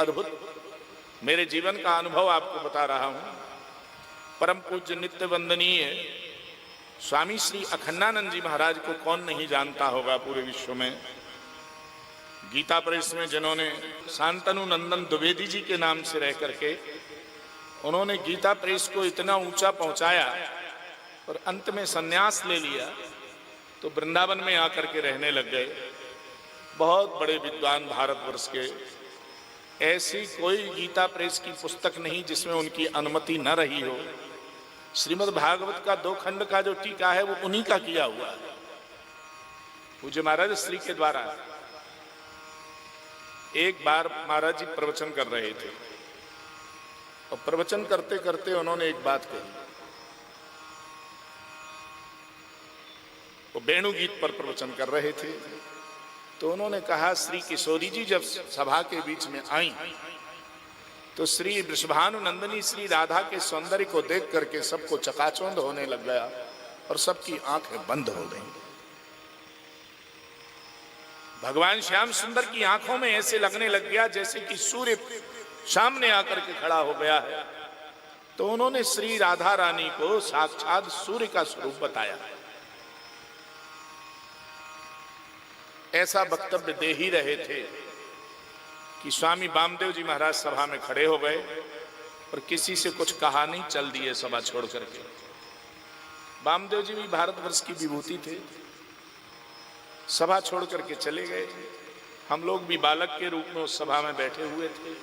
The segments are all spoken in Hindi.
अद्भुत मेरे जीवन का अनुभव आपको बता रहा हूं। परम पूज्य नित्य वंदनीय स्वामी श्री अखंडानंद जी महाराज को कौन नहीं जानता होगा पूरे विश्व में। गीता प्रेस में जिन्होंने शांतनु नंदन द्विवेदी जी के नाम से रह करके उन्होंने गीता प्रेस को इतना ऊंचा पहुंचाया और अंत में सन्यास ले लिया तो वृंदावन में आकर के रहने लग गए। बहुत बड़े विद्वान भारतवर्ष के, ऐसी कोई गीता प्रेस की पुस्तक नहीं जिसमें उनकी अनुमति न रही हो। श्रीमद् भागवत का 2 खंड का जो टीका है वो उन्हीं का किया हुआ है, पूज्य महाराज श्री के द्वारा। एक बार महाराज जी प्रवचन कर रहे थे और प्रवचन करते करते उन्होंने एक बात कही। वो वेणु गीत पर प्रवचन कर रहे थे तो उन्होंने कहा, श्री किशोरी जी जब सभा के बीच में आई तो श्री वृषभानुनंदिनी श्री राधा के सौंदर्य को देख करके सबको चकाचौंध होने लग गया और सबकी आंखें बंद हो गईं। भगवान श्याम सुंदर की आंखों में ऐसे लगने लग गया जैसे कि सूर्य सामने आकर के खड़ा हो गया है। तो उन्होंने श्री राधा रानी को साक्षात सूर्य का स्वरूप बताया। ऐसा वक्तव्य दे ही रहे थे कि स्वामी वामदेव जी महाराज सभा में खड़े हो गए और किसी से कुछ कहा नहीं, चल दिए सभा छोड़ करके। वामदेव जी भी भारतवर्ष की विभूति थे, सभा छोड़ करके चले गए। हम लोग भी बालक के रूप में उस सभा में बैठे हुए थे।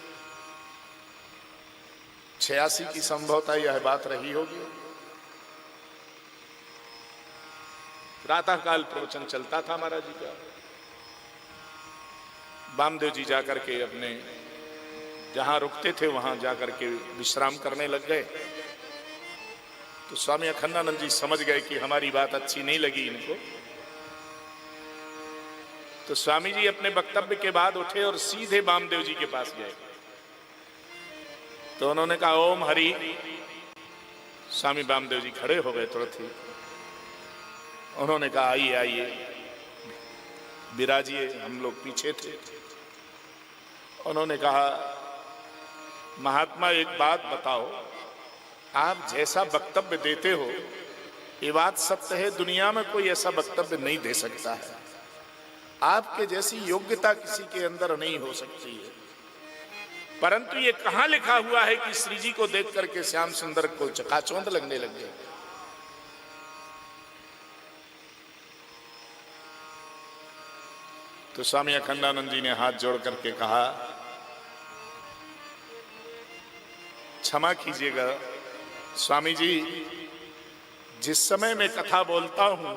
86 की संभवतः यह बात रही होगी। प्रातःकाल प्रवचन चलता था महाराज जी का। वामदेव जी जाकर के अपने जहां रुकते थे वहां जाकर के विश्राम करने लग गए। तो स्वामी अखंडानंद जी समझ गए कि हमारी बात अच्छी नहीं लगी इनको। तो स्वामी जी अपने वक्तव्य के बाद उठे और सीधे वामदेव जी के पास गए। तो उन्होंने कहा, ओम हरि। स्वामी वामदेव जी खड़े हो गए तुरंत ही। उन्होंने कहा, आइए आइए विराजिए। हम लोग पीछे थे। उन्होंने कहा, महात्मा एक बात बताओ, आप जैसा वक्तव्य देते हो ये बात सत्य है, दुनिया में कोई ऐसा वक्तव्य नहीं दे सकता है। आपके जैसी योग्यता किसी के अंदर नहीं हो सकती है। परंतु ये कहां लिखा हुआ है कि श्री जी को देख करके श्याम सुंदर को चकाचौंध लगने लग गए। तो स्वामी अखंडानंद जी ने हाथ जोड़ करके कहा, क्षमा कीजिएगा स्वामी जी, जिस समय मैं कथा बोलता हूं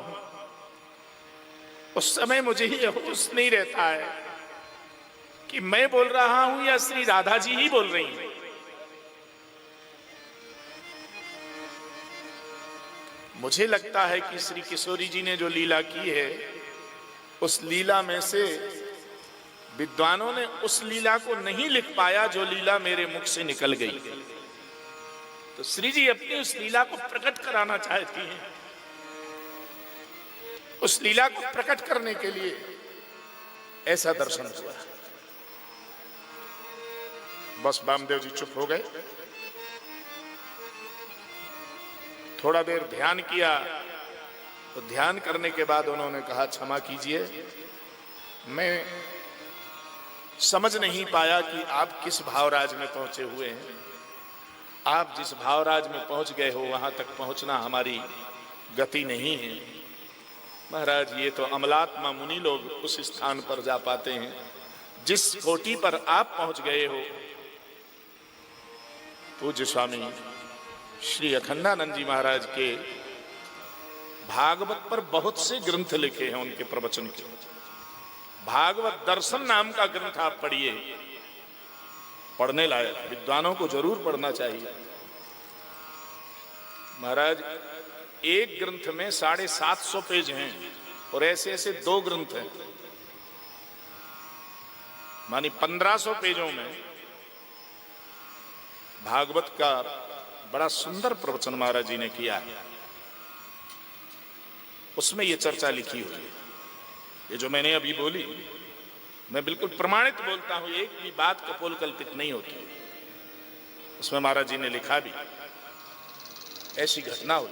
उस समय मुझे ये होश नहीं रहता है कि मैं बोल रहा हूं या श्री राधा जी ही बोल रही हैं। मुझे लगता है कि श्री किशोरी जी ने जो लीला की है उस लीला में से विद्वानों ने उस लीला को नहीं लिख पाया जो लीला मेरे मुख से निकल गई। तो श्री जी अपनी उस लीला को प्रकट कराना चाहती हैं। उस लीला को प्रकट करने के लिए ऐसा दर्शन हुआ। बस वामदेव जी चुप हो गए। थोड़ा देर ध्यान किया। तो ध्यान करने के बाद उन्होंने कहा, क्षमा कीजिए, मैं समझ नहीं पाया कि आप किस भावराज में पहुंचे हुए हैं। आप जिस भावराज में पहुंच गए हो वहां तक पहुंचना हमारी गति नहीं है। महाराज, ये तो अमलात्मा मुनि लोग उस स्थान पर जा पाते हैं जिस कोटि पर आप पहुंच गए हो। पूज्य स्वामी श्री अखंडानंद जी महाराज के भागवत पर बहुत से ग्रंथ लिखे हैं उनके प्रवचन के। भागवत दर्शन नाम का ग्रंथ आप पढ़िए, पढ़ने लायक, विद्वानों को जरूर पढ़ना चाहिए। महाराज, एक ग्रंथ में 750 पेज हैं और ऐसे ऐसे 2 ग्रंथ हैं, मानी 1500 पेजों में भागवत का बड़ा सुंदर प्रवचन महाराज जी ने किया है। उसमें ये चर्चा लिखी हुई है। ये जो मैंने अभी बोली मैं बिल्कुल प्रमाणित बोलता हूं, एक भी बात कपोल कल्पित नहीं होती। उसमें महाराज जी ने लिखा भी, ऐसी घटना हुई।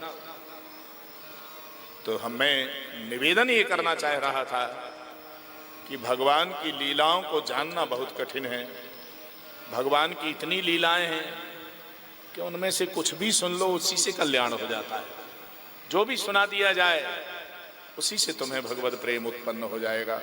तो हमें निवेदन ये करना चाह रहा था कि भगवान की लीलाओं को जानना बहुत कठिन है। भगवान की इतनी लीलाएं हैं कि उनमें से कुछ भी सुन लो उसी से कल्याण हो जाता है। जो भी सुना दिया जाए उसी से तुम्हें भगवत प्रेम उत्पन्न हो जाएगा।